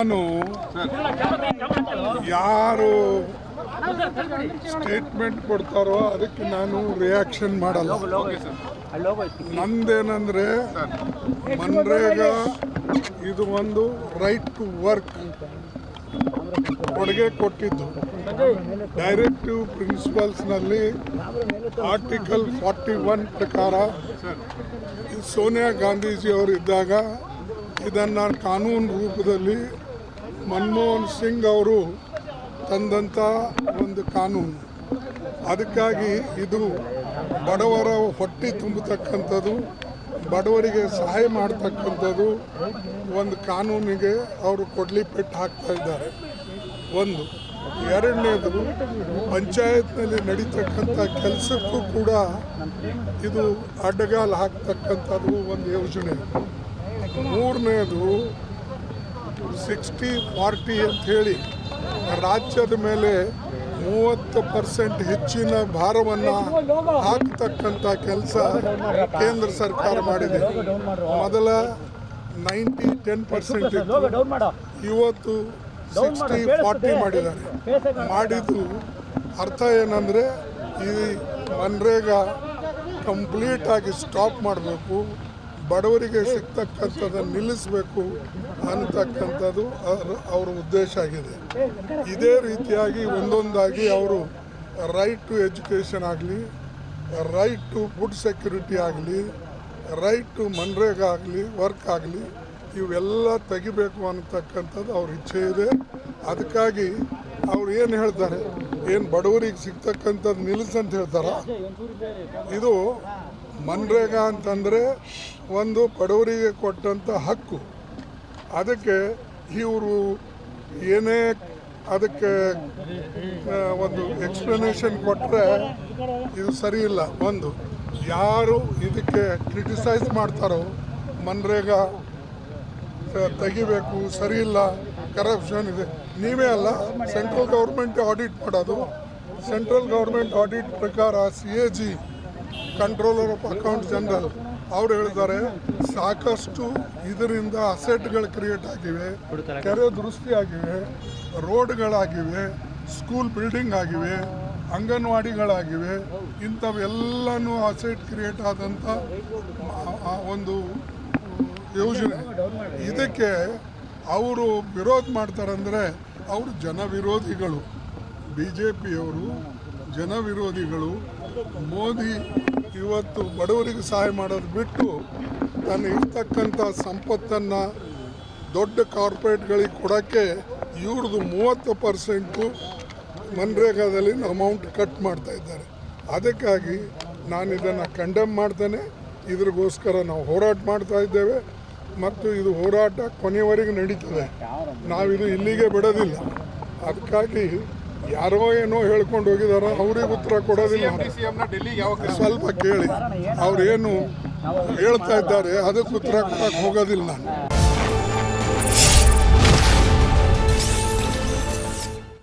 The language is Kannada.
ನಾನು ಯಾರು ಸ್ಟೇಟ್ಮೆಂಟ್ ಕೊಡ್ತಾರೋ ಅದಕ್ಕೆ ನಾನು ರಿಯಾಕ್ಷನ್ ಮಾಡಲ್ಲ. ನಂದೇನಂದ್ರೆ ಮನ್ರೇಗಾ ಇದು ಒಂದು ರೈಟ್ ಟು ವರ್ಕ್ ಕೊಡುಗೆ ಕೊಟ್ಟಿದ್ದು. ಡೈರೆಕ್ಟಿವ್ ಪ್ರಿನ್ಸಿಪಲ್ಸ್ನಲ್ಲಿ ಆರ್ಟಿಕಲ್ 41 ಪ್ರಕಾರ ಸೋನಿಯಾ ಗಾಂಧೀಜಿಯವರು ಇದ್ದಾಗ ಇದನ್ನು ಕಾನೂನು ರೂಪದಲ್ಲಿ ಮನಮೋಹನ್ ಸಿಂಗ್ ಅವರು ತಂದಂಥ ಒಂದು ಕಾನೂನು. ಅದಕ್ಕಾಗಿ ಇದು ಬಡವರ ಹೊಟ್ಟೆ ತುಂಬತಕ್ಕಂಥದ್ದು, ಬಡವರಿಗೆ ಸಹಾಯ ಮಾಡ್ತಕ್ಕಂಥದ್ದು ಒಂದು ಕಾನೂನಿಗೆ ಅವರು ಕೊಡ್ಲಿ ಪೆಟ್ಟು ಹಾಕ್ತಾ ಇದ್ದಾರೆ. ಒಂದು ಎರಡನೇದು, ಪಂಚಾಯತ್ನಲ್ಲಿ ನಡೀತಕ್ಕಂಥ ಕೆಲಸಕ್ಕೂ ಕೂಡ ಇದು ಅಡ್ಡಗಾಲು ಹಾಕ್ತಕ್ಕಂಥದ್ದು ಒಂದು ಯೋಜನೆ. ಮೂರನೇದು 60-40 ಅಂತ ಹೇಳಿ ರಾಜ್ಯದ ಮೇಲೆ 30% ಹೆಚ್ಚಿನ ಭಾರವನ್ನು ಹಾಕ್ತಕ್ಕಂಥ ಕೆಲಸ ಕೇಂದ್ರ ಸರ್ಕಾರ ಮಾಡಿದೆ. ಮೊದಲ 90-10% ಇವತ್ತು 60-40 ಮಾಡಿದ್ದಾರೆ. ಮಾಡಿದ್ದು ಅರ್ಥ ಏನಂದರೆ ಈ ಮನ್ರೇಗಾ ಕಂಪ್ಲೀಟಾಗಿ ಸ್ಟಾಪ್ ಮಾಡಬೇಕು, ಬಡವರಿಗೆ ಸಿಗ್ತಕ್ಕಂಥದ್ದನ್ನು ನಿಲ್ಲಿಸಬೇಕು ಅಂತಕ್ಕಂಥದ್ದು ಅವರ ಉದ್ದೇಶ ಆಗಿದೆ. ಇದೇ ರೀತಿಯಾಗಿ ಒಂದೊಂದಾಗಿ ಅವರು ರೈಟ್ ಟು ಎಜುಕೇಷನ್ ಆಗಲಿ, ರೈಟ್ ಟು ಫುಡ್ ಸೆಕ್ಯೂರಿಟಿ ಆಗಲಿ, ರೈಟ್ ಟು ಮನ್ರೇಗಾ ಆಗಲಿ, ವರ್ಕ್ ಆಗಲಿ, ಇವೆಲ್ಲ ತೆಗಿಬೇಕು ಅಂತಕ್ಕಂಥದ್ದು ಅವ್ರ ಇಚ್ಛೆ ಇದೆ. ಅದಕ್ಕಾಗಿ ಅವ್ರು ಏನು ಹೇಳ್ತಾರೆ, ಏನು ಬಡವರಿಗೆ ಸಿಗ್ತಕ್ಕಂಥದ್ದು ನಿಲ್ಲಿಸಂತ ಹೇಳ್ತಾರ? ಇದು ಮನ್ರೇಗಾ ಅಂತಂದರೆ ಒಂದು ಬಡವರಿಗೆ ಕೊಟ್ಟಂಥ ಹಕ್ಕು. ಅದಕ್ಕೆ ಇವರು ಏನೇ ಅದಕ್ಕೆ ಒಂದು ಎಕ್ಸ್ಪ್ಲನೇಷನ್ ಕೊಟ್ಟರೆ ಇದು ಸರಿ ಇಲ್ಲ. ಒಂದು ಯಾರು ಇದಕ್ಕೆ ಕ್ರಿಟಿಸೈಸ್ ಮಾಡ್ತಾರೋ ಮನ್ರೇಗಾ ತೆಗಿಬೇಕು, ಸರಿ ಇಲ್ಲ, ಕರಪ್ಷನ್ ಇದೆ, ನೀವೇ ಅಲ್ಲ, ಸೆಂಟ್ರಲ್ ಗೌರ್ಮೆಂಟ್ ಆಡಿಟ್ ಮಾಡೋದು. ಸೆಂಟ್ರಲ್ ಗೌರ್ಮೆಂಟ್ ಆಡಿಟ್ ಪ್ರಕಾರ CAG controller of account general ಅವ್ರು ಹೇಳಿದ್ದಾರೆ, ಸಾಕಷ್ಟು ಇದರಿಂದ ಅಸೆಟ್ಗಳು ಕ್ರಿಯೇಟ್ ಆಗಿವೆ, ಕೆರೆ ದುರಸ್ತಿ ಆಗಿವೆ, ರೋಡ್ಗಳಾಗಿವೆ, ಸ್ಕೂಲ್ ಬಿಲ್ಡಿಂಗ್ ಆಗಿವೆ, ಅಂಗನವಾಡಿಗಳಾಗಿವೆ. ಇಂಥವೆಲ್ಲನೂ ಅಸೆಟ್ ಕ್ರಿಯೇಟ್ ಆದಂಥ ಒಂದು ಯೋಜನೆ. ಇದಕ್ಕೆ ಅವರು ವಿರೋಧ ಮಾಡ್ತಾರಂದರೆ ಅವರು ಜನವಿರೋಧಿಗಳು. BJPಯವರು ಜನವಿರೋಧಿಗಳು. ಮೋದಿ ಇವತ್ತು ಬಡವರಿಗೆ ಸಹಾಯ ಮಾಡೋದು ಬಿಟ್ಟು ತನ್ನ ಇರ್ತಕ್ಕಂಥ ಸಂಪತ್ತನ್ನು ದೊಡ್ಡ ಕಾರ್ಪೊರೇಟ್ಗಳಿಗೆ ಕೊಡೋಕ್ಕೆ ಇವ್ರದ್ದು 30% ಮನ್ರೇಗಾದಲ್ಲಿ ಅಮೌಂಟ್ ಕಟ್ ಮಾಡ್ತಾ ಇದ್ದಾರೆ. ಅದಕ್ಕಾಗಿ ನಾನು ಇದನ್ನು ಕಂಡೆಮ್ ಮಾಡ್ತೇನೆ. ಇದ್ರಿಗೋಸ್ಕರ ನಾವು ಹೋರಾಟ ಮಾಡ್ತಾ ಇದ್ದೇವೆ ಮತ್ತು ಇದು ಹೋರಾಟ ಕೊನೆಯವರೆಗೆ ನಡೀತದೆ. ನಾವಿದು ಇಲ್ಲಿಗೆ ಬಿಡೋದಿಲ್ಲ. ಅದಕ್ಕಾಗಿ ಯಾರೋ ಏನೋ ಹೇಳ್ಕೊಂಡು ಹೋಗಿದಾರೋ ಅವ್ರಿಗೆ ಉತ್ತರ ಕೊಡೋದಿಲ್ಲ. ಸ್ವಲ್ಪ ಕೇಳಿ, ಅವ್ರೇನು ಹೇಳ್ತಾ ಇದ್ದಾರೆ ಅದಕ್ಕೆ ಉತ್ತರ ಕೊಡೋಕೆ ಹೋಗೋದಿಲ್ಲ ನಾನು.